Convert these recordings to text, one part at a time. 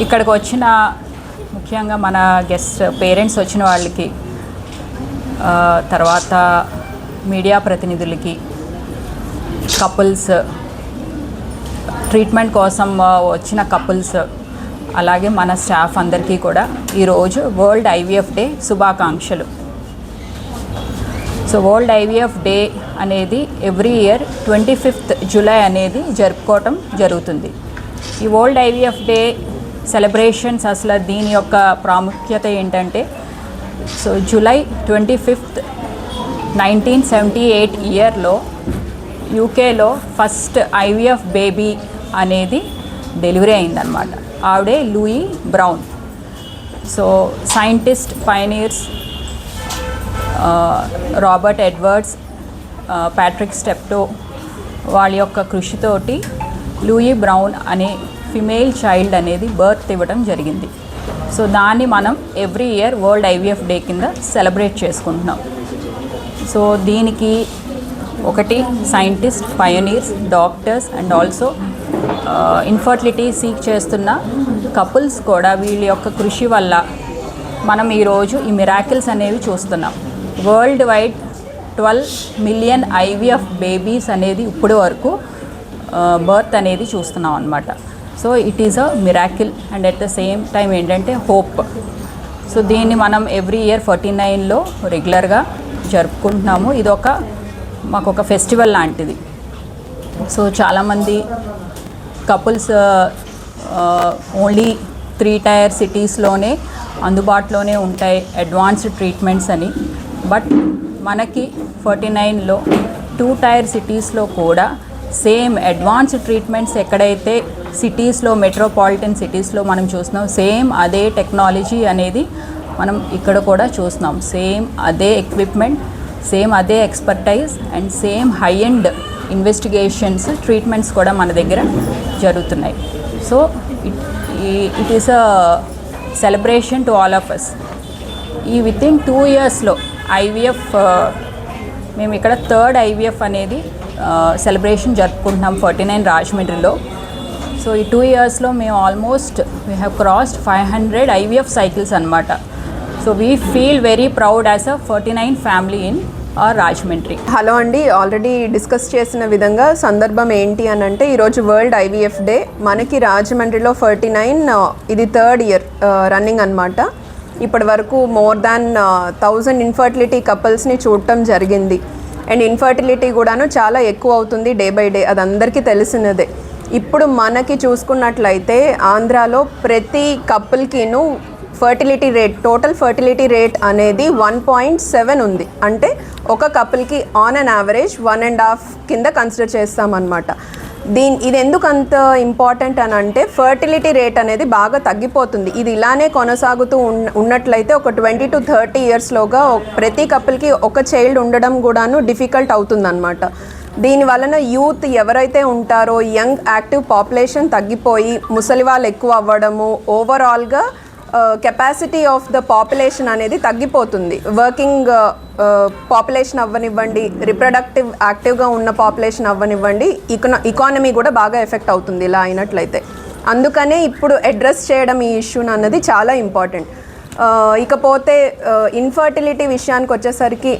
ఇక్కడికి వచ్చిన ముఖ్యంగా మన గెస్ట్ పేరెంట్స్ వచ్చిన వాళ్ళకి, తర్వాత మీడియా ప్రతినిధులకి, కపుల్స్, ట్రీట్మెంట్ కోసం వచ్చిన కపుల్స్, అలాగే మన స్టాఫ్ అందరికీ కూడా ఈరోజు వరల్డ్ ఐవీఎఫ్ డే శుభాకాంక్షలు. సో వరల్డ్ ఐవీఎఫ్ డే అనేది ఎవ్రీ ఇయర్ 25th జూలై అనేది జరుపుకోవటం జరుగుతుంది. ఈ వరల్డ్ ఐవీఎఫ్ డే సెలబ్రేషన్స్ అసలు దీని యొక్క ప్రాముఖ్యత ఏంటంటే, సో జూలై 25th 1978 ఇయర్లో యూకేలో ఫస్ట్ ఐవీఎఫ్ బేబీ అనేది డెలివరీ అయిందనమాట. ఆవిడే Louis brown. So scientist pioneers Robert Edwards, Patrick Steptoe వాళ్ళ యొక్క కృషితోటి లూయి బ్రౌన్ అనే ఫిమేల్ చైల్డ్ అనేది బర్త్ ఇవ్వడం జరిగింది. సో దాన్ని మనం every year world IVF day కింద సెలబ్రేట్ చేసుకుంటున్నాం. సో దీనికి ఒకటి scientist, pioneers, doctors and also infertility seek చేస్తున్న కపుల్స్ కూడా వీళ్ళ యొక్క కృషి వల్ల మనం ఈరోజు ఈ మిరాకిల్స్ అనేవి చూస్తున్నాం. World wide 12 million IVF babies అనేది ఇప్పుడు వరకు బర్త్ అనేది చూస్తున్నాం అన్నమాట. So it is a miracle and at the same time ఏంటంటే హోప్. సో దీన్ని మనం ఎవ్రీ ఇయర్ 49లో రెగ్యులర్గా జరుపుకుంటున్నాము. ఇదొక మాకు ఒక ఫెస్టివల్ లాంటిది. సో చాలామంది కపుల్స్ ఓన్లీ 3 టైర్ సిటీస్లోనే అందుబాటులోనే ఉంటాయి అడ్వాన్స్డ్ ట్రీట్మెంట్స్ అని. బట్ మనకి 49లో 2 టైర్ సిటీస్లో కూడా సేమ్ అడ్వాన్స్డ్ ట్రీట్మెంట్స్ ఎక్కడైతే సిటీస్లో, మెట్రోపాలిటన్ సిటీస్లో మనం చూస్తున్నాం, సేమ్ అదే టెక్నాలజీ అనేది మనం ఇక్కడ కూడా చూస్తున్నాం. సేమ్ అదే ఎక్విప్మెంట్, సేమ్ అదే expertise and same high end investigations, treatments కూడా మన దగ్గర జరుగుతున్నాయి. So it is a celebration to all of us. ఈ వితిన్ 2 ఇయర్స్లో ఐవీఎఫ్, మేము ఇక్కడ 3rd ఐవీఎఫ్ అనేది సెలబ్రేషన్ జరుపుకుంటున్నాం 49 రాజమండ్రిలో. సో ఈ 2 ఇయర్స్లో మేము almost we have crossed 500 IVF cycles అనమాట. So we feel very proud as a 49 family in Rajahmundry. Hello అండి, ఆల్రెడీ డిస్కస్ చేసిన విధంగా సందర్భం ఏంటి అని అంటే ఈరోజు వరల్డ్ ఐవీఎఫ్ డే. మనకి రాజమండ్రిలో 49 ఇది 3rd ఇయర్ రన్నింగ్ అనమాట. ఇప్పటి వరకు మోర్ దాన్ 1000 ఇన్ఫర్టిలిటీ కపుల్స్ని చూడటం జరిగింది. అండ్ ఇన్ఫర్టిలిటీ కూడాను చాలా ఎక్కువ అవుతుంది డే బై డే, అది అందరికీ తెలిసినదే. ఇప్పుడు మనకి చూసుకున్నట్లయితే ఆంధ్రాలో ప్రతి కపుల్కిను fertility rate, total fertility rate అనేది 1.7 ఉంది. అంటే ఒక కపుల్కి ఆన్ అన్ యావరేజ్ 1.5 కింద కన్సిడర్ చేస్తామన్నమాట. ఇది ఎందుకు అంత ఇంపార్టెంట్ అని అంటే ఫర్టిలిటీ రేట్ అనేది బాగా తగ్గిపోతుంది. ఇది ఇలానే కొనసాగుతూ ఉన్నట్లయితే ఒక 20 to 30 ఇయర్స్లోగా ప్రతి కపుల్కి ఒక చైల్డ్ ఉండడం కూడాను డిఫికల్ట్ అవుతుందన్నమాట. దీని వలన యూత్ ఎవరైతే ఉంటారో యంగ్ యాక్టివ్ పాపులేషన్ తగ్గిపోయి ముసలి వాళ్ళు ఎక్కువ అవ్వడము, ఓవరాల్గా కెపాసిటీ ఆఫ్ ద పాపులేషన్ అనేది తగ్గిపోతుంది. వర్కింగ్ పాపులేషన్ అవ్వనివ్వండి, రిప్రొడక్టివ్ యాక్టివ్గా ఉన్న పాపులేషన్ అవ్వనివ్వండి, ఇకానమీ కూడా బాగా ఎఫెక్ట్ అవుతుంది ఇలా అయినట్లయితే. అందుకనే ఇప్పుడు అడ్రస్ చేయడం ఈ ఇష్యూని అన్నది చాలా ఇంపార్టెంట్. ఇకపోతే ఇన్ఫర్టిలిటీ విషయానికి వచ్చేసరికి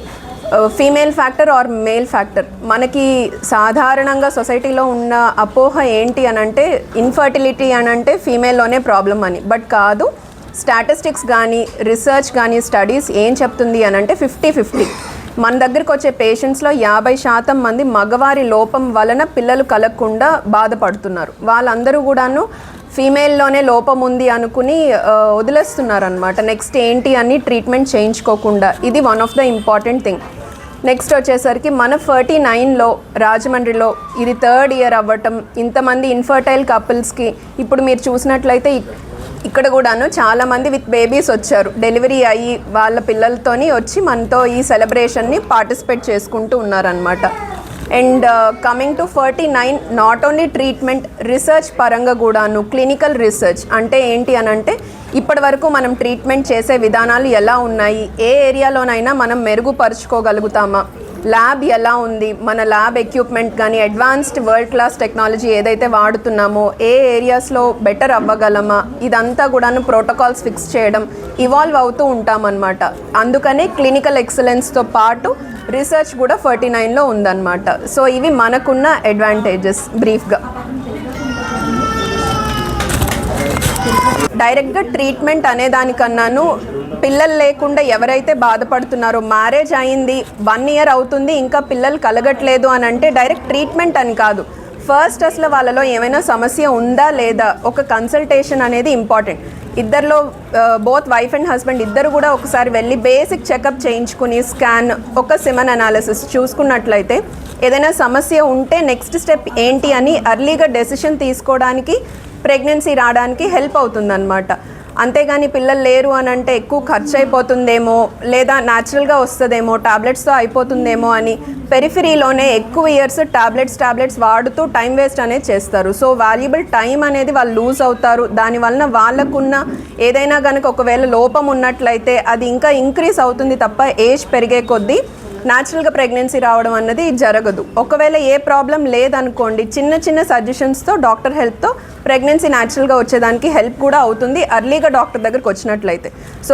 female factor or male factor, మనకి సాధారణంగా సొసైటీలో ఉన్న అపోహ ఏంటి అని అంటే ఇన్ఫర్టిలిటీ అని అంటే ఫీమేల్లోనే ప్రాబ్లం అని. బట్ కాదు, స్టాటిస్టిక్స్ కానీ రీసెర్చ్ కానీ స్టడీస్ ఏం చెప్తుంది అని అంటే 50-50. మన దగ్గరికి వచ్చే పేషెంట్స్లో 50% మంది మగవారి లోపం వలన పిల్లలు కలగకుండా బాధపడుతున్నారు. వాళ్ళందరూ కూడాను ఫీమేల్లోనే లోపం ఉంది అనుకుని వదిలేస్తున్నారనమాట. నెక్స్ట్ ఏంటి అని ట్రీట్మెంట్ చేయించుకోకుండా. ఇది one of the important thing. Next వచ్చేసరికి మన 49లో రాజమండ్రిలో ఇది 3rd ఇయర్ అవ్వటం, ఇంతమంది ఇన్ఫర్టైల్ కపుల్స్కి ఇప్పుడు మీరు చూసినట్లయితే ఇక్కడ కూడాను చాలామంది విత్ బేబీస్ వచ్చారు, డెలివరీ అయ్యి వాళ్ళ పిల్లలతోని వచ్చి మనతో ఈ సెలబ్రేషన్ని పార్టిసిపేట్ చేసుకుంటూ ఉన్నారనమాట. And coming to 49, not only treatment, research పరంగా కూడాను క్లినికల్ రీసెర్చ్ అంటే ఏంటి అని అంటే ఇప్పటి వరకు మనం ట్రీట్మెంట్ చేసే విధానాలు ఎలా ఉన్నాయి, ఏ ఏరియాలోనైనా మనం మెరుగుపరుచుకోగలుగుతామా, ల్యాబ్ ఎలా ఉంది, మన ల్యాబ్ ఎక్విప్మెంట్ కానీ అడ్వాన్స్డ్ వరల్డ్ క్లాస్ టెక్నాలజీ ఏదైతే వాడుతున్నామో ఏ ఏరియాస్లో బెటర్ అవ్వగలమా, ఇదంతా కూడాను ప్రోటోకాల్స్ ఫిక్స్ చేయడం, ఇవాల్వ్ అవుతూ ఉంటామన్నమాట. అందుకనే క్లినికల్ ఎక్సలెన్స్తో పాటు రీసెర్చ్ కూడా 49లో ఉందన్నమాట. సో ఇవి మనకున్న అడ్వాంటేజెస్ బ్రీఫ్గా. డైరెక్ట్గా ట్రీట్మెంట్ అనేదానికన్నాను పిల్లలు లేకుండా ఎవరైతే బాధపడుతున్నారో, మ్యారేజ్ అయింది 1 year అవుతుంది ఇంకా పిల్లలు కలగట్లేదు అని అంటే డైరెక్ట్ ట్రీట్మెంట్ అని కాదు. ఫస్ట్ అసలు వాళ్ళలో ఏమైనా సమస్య ఉందా లేదా ఒక కన్సల్టేషన్ అనేది ఇంపార్టెంట్. ఇద్దరిలో బోత్ వైఫ్ అండ్ హస్బెండ్ ఇద్దరు కూడా ఒకసారి వెళ్ళి బేసిక్ చెకప్ చేయించుకుని స్కాన్, ఒక సెమన్ అనాలిసిస్ చూసుకున్నట్లయితే ఏదైనా సమస్య ఉంటే నెక్స్ట్ స్టెప్ ఏంటి అని అర్లీగా డెసిషన్ తీసుకోవడానికి, ప్రెగ్నెన్సీ రావడానికి హెల్ప్ అవుతుందన్నమాట. అంతేగాని పిల్లలు లేరు అని అంటే ఎక్కువ ఖర్చు అయిపోతుందేమో, లేదా న్యాచురల్గా వస్తుందేమో, టాబ్లెట్స్తో అయిపోతుందేమో అని పెరిఫరీలోనే ఎక్కువ ఇయర్స్ టాబ్లెట్స్ వాడుతూ టైం వేస్ట్ అనేది చేస్తారు. సో వాల్యుబుల్ టైం అనేది వాళ్ళు లూజ్ అవుతారు. దానివలన వాళ్ళకున్న ఏదైనా కనుక ఒకవేళ లోపం ఉన్నట్లయితే అది ఇంకా ఇంక్రీజ్ అవుతుంది తప్ప ఏజ్ పెరిగే కొద్దీ న్యాచురల్గా ప్రెగ్నెన్సీ రావడం అన్నది జరగదు. ఒకవేళ ఏ ప్రాబ్లం లేదనుకోండి, చిన్న చిన్న సజెషన్స్తో డాక్టర్ హెల్ప్తో ప్రెగ్నెన్సీ న్యాచురల్గా వచ్చేదానికి హెల్ప్ కూడా అవుతుంది అర్లీగా డాక్టర్ దగ్గరికి వచ్చినట్లయితే. సో